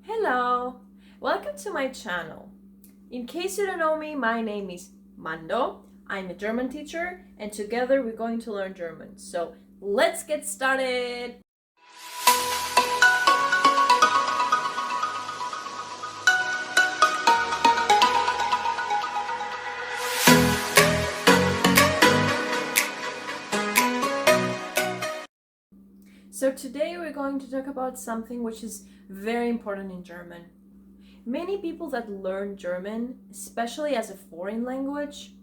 Hello, welcome to my channel. In case you don't know me, my name is Mando. I'm a German teacher and together we're going to learn German. So let's get started. So today we're going to talk about something which is very important in German. Many people that learn German, especially as a foreign language,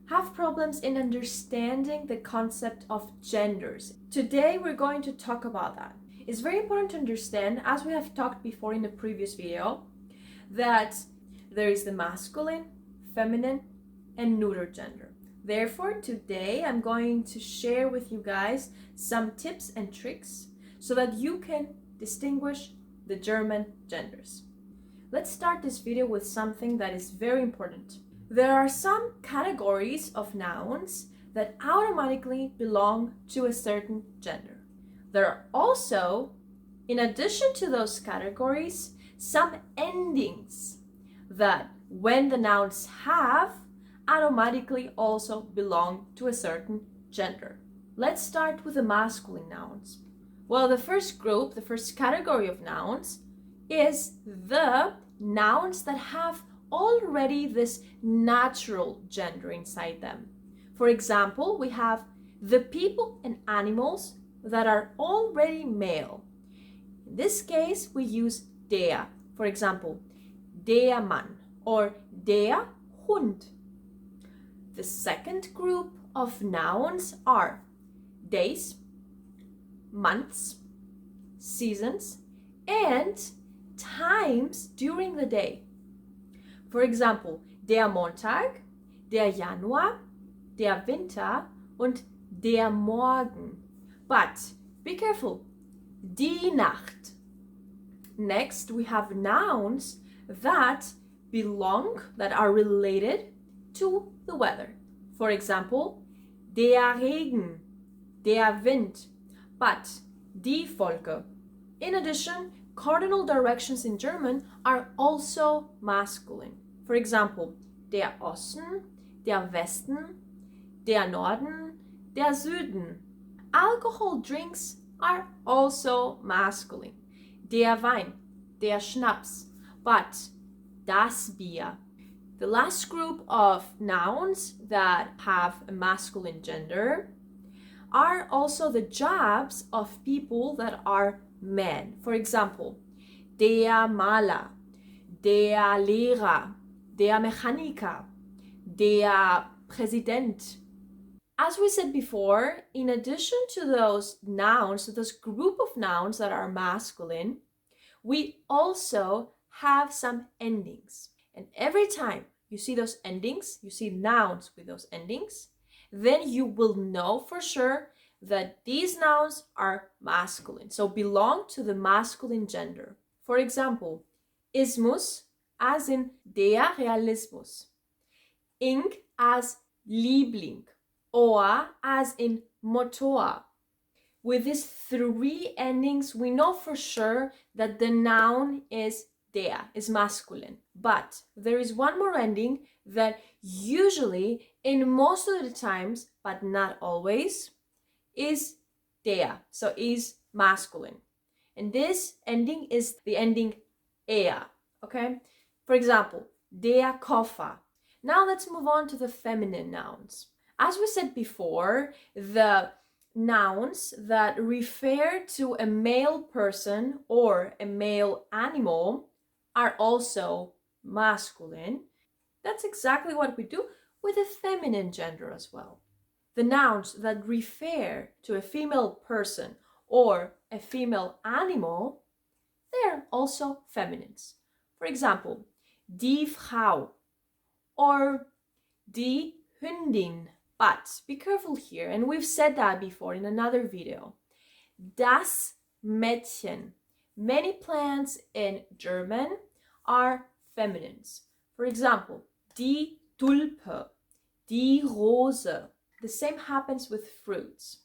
have problems in understanding the concept of genders. Today we're going to talk about that. It's very important to understand, as we have talked before in the previous video, that there is the masculine, feminine, and neuter gender. Therefore, today I'm going to share with you guys some tips and tricks so that you can distinguish the German genders. Let's start this video with something that is very important. There are some categories of nouns that automatically belong to a certain gender. There are also, in addition to those categories, some endings that, when the nouns have, automatically also belong to a certain gender. Let's start with the masculine nouns. Well, the first group, the first category of nouns is the nouns that have already this natural gender inside them. For example, we have the people and animals that are already male. In this case, we use der. For example, der Mann or der Hund. The second group of nouns are days, months, seasons, and times during the day. For example, der Montag, der Januar, der Winter und der Morgen. But be careful, die Nacht. Next, we have nouns that belong, that are related to the weather. For example, der Regen, der Wind, but die Wolke. In addition, cardinal directions in German are also masculine. For example, der Osten, der Westen, der Norden, der Süden. Alcohol drinks are also masculine. Der Wein, der Schnaps, but das Bier. The last group of nouns that have a masculine gender are also the jobs of people that are men. For example, der Maler, der Lehrer, der Mechaniker, der Präsident. As we said before, in addition to those nouns, to this group of nouns that are masculine, we also have some endings. And every time you see those endings, you see nouns with those endings, then you will know for sure that these nouns are masculine, so belong to the masculine gender. For example, Ismus as in der Realismus, Ing as Liebling, Ohr as in Motor. With these three endings, we know for sure that the noun is der, is masculine. But there is one more ending that usually, in most of the times, but not always, is der, so is masculine. And this ending is the ending er, okay? For example, der Koffer. Now let's move on to the feminine nouns. As we said before, the nouns that refer to a male person or a male animal are also masculine. That's exactly what we do with the feminine gender as well. The nouns that refer to a female person or a female animal, they're also feminines. For example, die Frau or die Hündin. But be careful here, and we've said that before in another video. Das Mädchen. Many plants in German are feminines. For example, die Tulpe, die Rose. The same happens with fruits.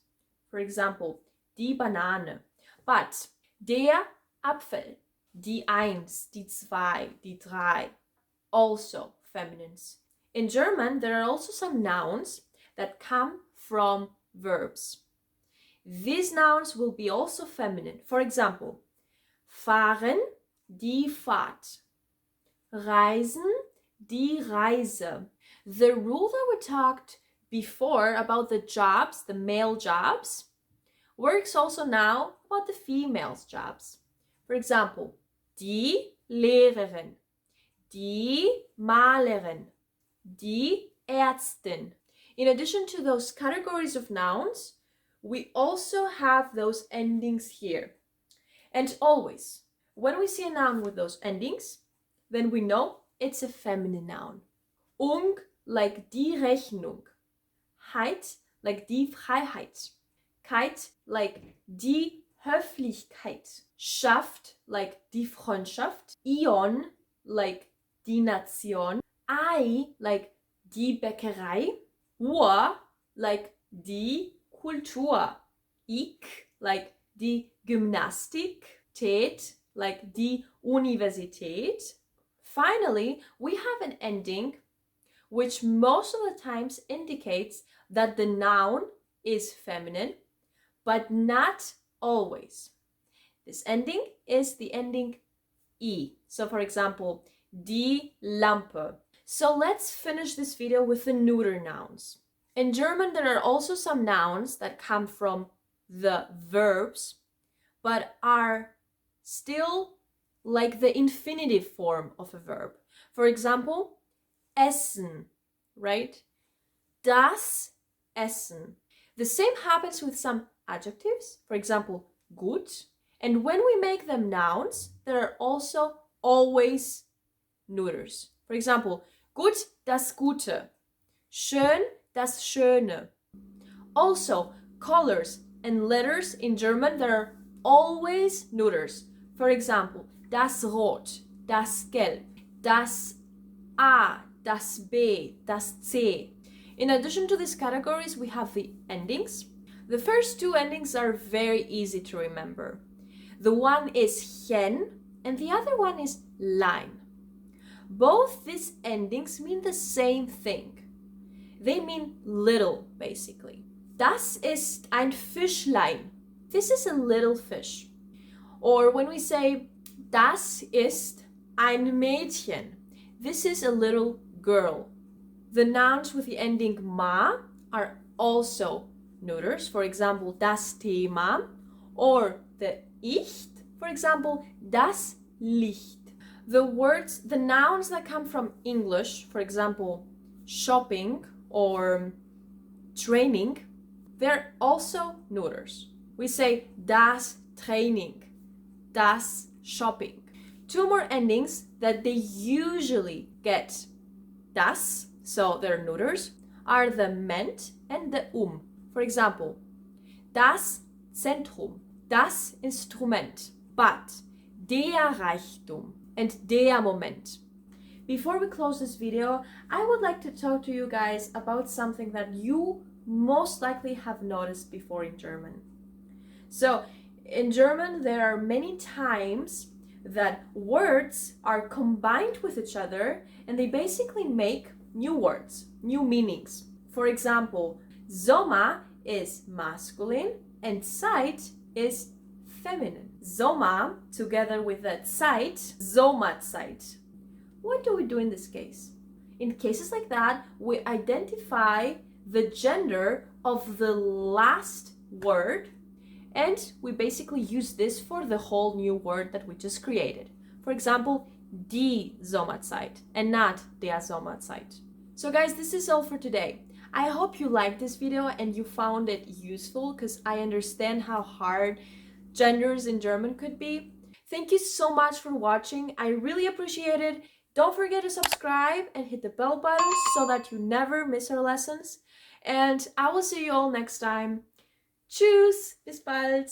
For example, die Banane. But der Apfel, Die Eins, die Zwei, die Drei, also feminines. In German, there are also some nouns that come from verbs. These nouns will be also feminine. For example, fahren, die Fahrt. Reisen, die Reise. The rule that we talked before about the jobs, the male jobs, works also now about the female's jobs. For example, die Lehrerin, die Malerin, die Ärztin. In addition to those categories of nouns, we also have those endings here. And always, when we see a noun with those endings, then we know it's a feminine noun. Ung, like die Rechnung. Heit, like die Freiheit. Keit, like die Höflichkeit. Schaft, like die Freundschaft. Ion, like die Nation. Ei, like die Bäckerei. Uhr, like die Kultur. Ik, like die Gymnastik. Tät, like die Universität. Finally, we have an ending which most of the times indicates that the noun is feminine, but not always. This ending is the ending I. So for example, die Lampe. So let's finish this video with the neuter nouns. In German, there are also some nouns that come from the verbs, but are still like the infinitive form of a verb. For example, essen, right? Das Essen. The same happens with some adjectives, for example, gut. And when we make them nouns, there are also always neuters. For example, gut, das Gute. Schön, das Schöne. Also, colors and letters in German, there are always neuters. For example, das Rot, das Gelb, das A, das B, das C. In addition to these categories, we have the endings. The first two endings are very easy to remember. The one is hen and the other one is lein. Both these endings mean the same thing. They mean little, basically. Das ist ein Fischlein. This is a little fish. Or when we say, das ist ein Mädchen. This is a little girl. The nouns with the ending ma are also neuters. For example, das Thema. Or the Ich, for example, das Licht. The nouns that come from English, for example, shopping or training, they're also neuters. We say das Training, das Shopping. Two more endings that they usually get das, so they're neuters, are the ment and the For example, das Zentrum, das Instrument, but der Reichtum and der Moment. Before we close this video, I would like to talk to you guys about something that you most likely have noticed before in German. So, in German, there are many times that words are combined with each other and they basically make new words, new meanings. For example, Sommer is masculine and Zeit is feminine. Sommer together with that Zeit, Sommerzeit. What do we do in this case? In cases like that, we identify the gender of the last word and we basically use this for the whole new word that we just created. For example, die Sommerzeit and not der Sommerzeit. So guys, this is all for today. I hope you liked this video and you found it useful because I understand how hard genders in German could be. Thank you so much for watching. I really appreciate it. Don't forget to subscribe and hit the bell button so that you never miss our lessons. And I will see you all next time. Tschüss, bis bald.